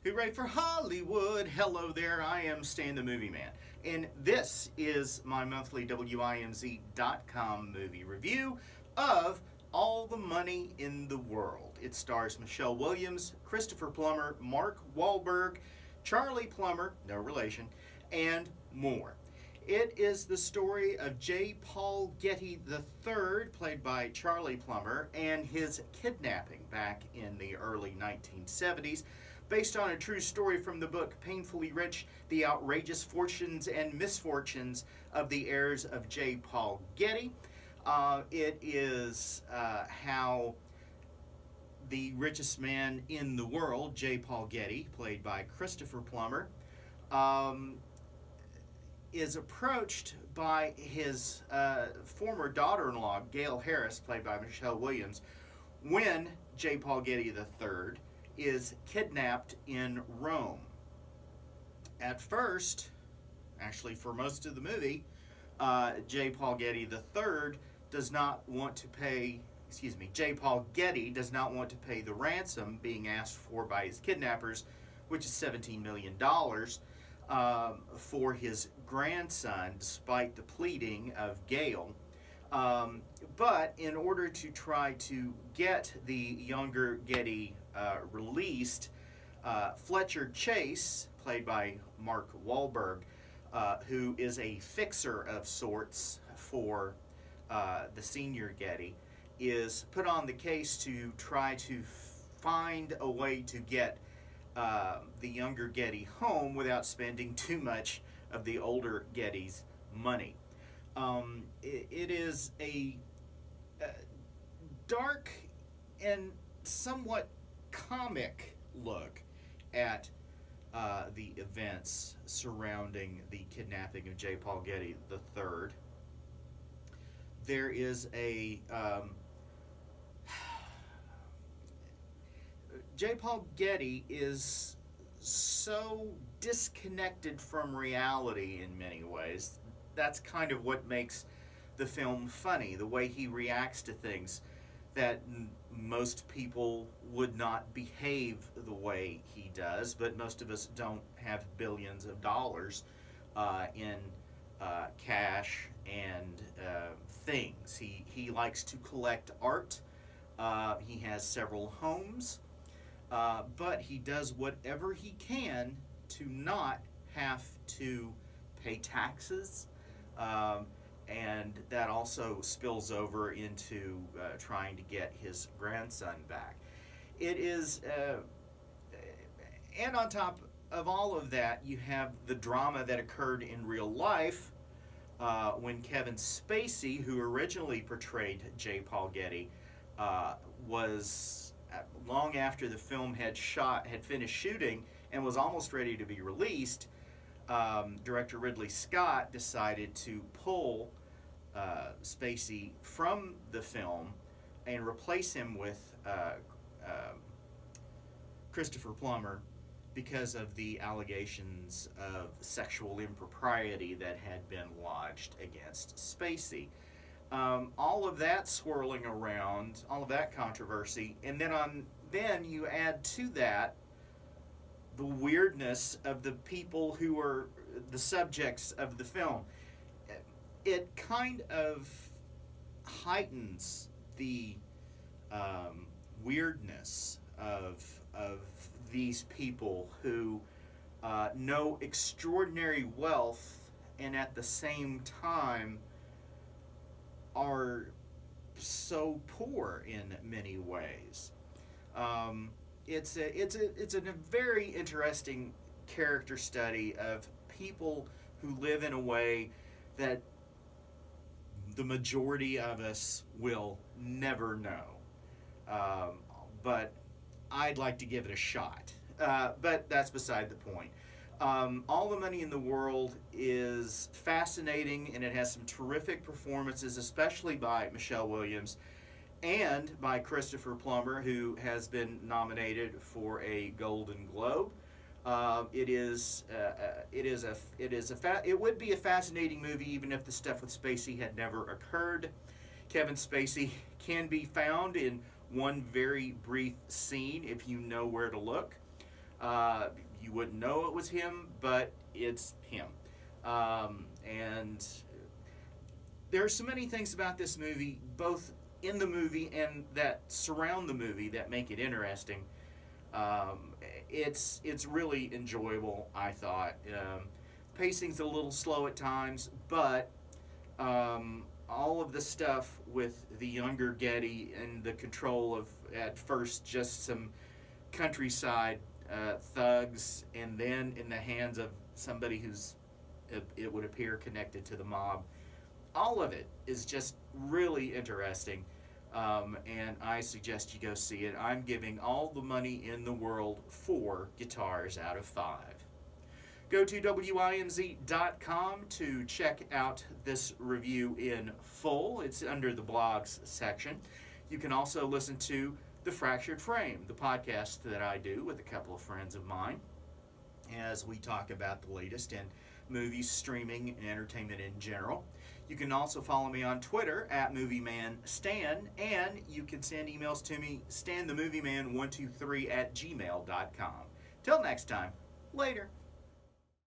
Hooray for Hollywood! Hello there, I am Stan the Movie Man, and this is my monthly WIMZ.com movie review of All the Money in the World. It stars Michelle Williams, Christopher Plummer, Mark Wahlberg, Charlie Plummer, no relation, and more. It is the story of J. Paul Getty III, played by Charlie Plummer, and his kidnapping back in the early 1970s, based on a true story from the book Painfully Rich, The Outrageous Fortunes and Misfortunes of the Heirs of J. Paul Getty. It is how the richest man in the world, J. Paul Getty, played by Christopher Plummer, is approached by his former daughter-in-law, Gail Harris, played by Michelle Williams, when J. Paul Getty III is kidnapped in Rome. At first, actually for most of the movie, J. Paul Getty III does not want to pay, J. Paul Getty does not want to pay the ransom being asked for by his kidnappers, which is $17 million, for his grandson, despite the pleading of Gail. But in order to try to get the younger Getty released, Fletcher Chase, played by Mark Wahlberg, who is a fixer of sorts for the senior Getty, is put on the case to try to find a way to get the younger Getty home without spending too much of the older Getty's money. It is a dark and somewhat comic look at the events surrounding the kidnapping of J. Paul Getty III. There is a J. Paul Getty is so disconnected from reality in many ways. That's kind of what makes the film funny, the way he reacts to things that most people would not behave the way he does, but most of us don't have billions of dollars in cash and things. He likes to collect art. He has several homes. But he does whatever he can to not have to pay taxes, and that also spills over into trying to get his grandson back. It is, and on top of all of that, you have the drama that occurred in real life when Kevin Spacey, who originally portrayed J. Paul Getty, was long after the film had finished shooting and was almost ready to be released. Director Ridley Scott decided to pull Spacey from the film and replace him with Christopher Plummer because of the allegations of sexual impropriety that had been lodged against Spacey. All of that swirling around, all of that controversy, and then you add to that the weirdness of the people who are the subjects of the film. It kind of heightens the weirdness of these people who know extraordinary wealth and at the same time are so poor in many ways. It's a very interesting character study of people who live in a way that the majority of us will never know. But I'd like to give it a shot. But that's beside the point. All the Money in the World is fascinating, and it has some terrific performances, especially by Michelle Williams and by Christopher Plummer, who has been nominated for a Golden Globe. It would be a fascinating movie even if the stuff with Spacey had never occurred. Kevin Spacey can be found in one very brief scene if you know where to look. You wouldn't know it was him, but it's him. And there are so many things about this movie, both in the movie and that surround the movie, that make it interesting. It's really enjoyable, I thought. Pacing's a little slow at times, but all of the stuff with the younger Getty and the control of, at first, just some countryside thugs, and then in the hands of somebody who's, it would appear, connected to the mob. All of it is just really interesting, and I suggest you go see it. I'm giving All the Money in the World 4 guitars out of 5. Go to WIMZ.com to check out this review in full. It's under the blogs section. You can also listen to The Fractured Frame, the podcast that I do with a couple of friends of mine, as we talk about the latest in movies, streaming, and entertainment in general. You can also follow me on Twitter at MovieManStan, and you can send emails to me, stanthemovieman123@gmail.com. Till next time, later.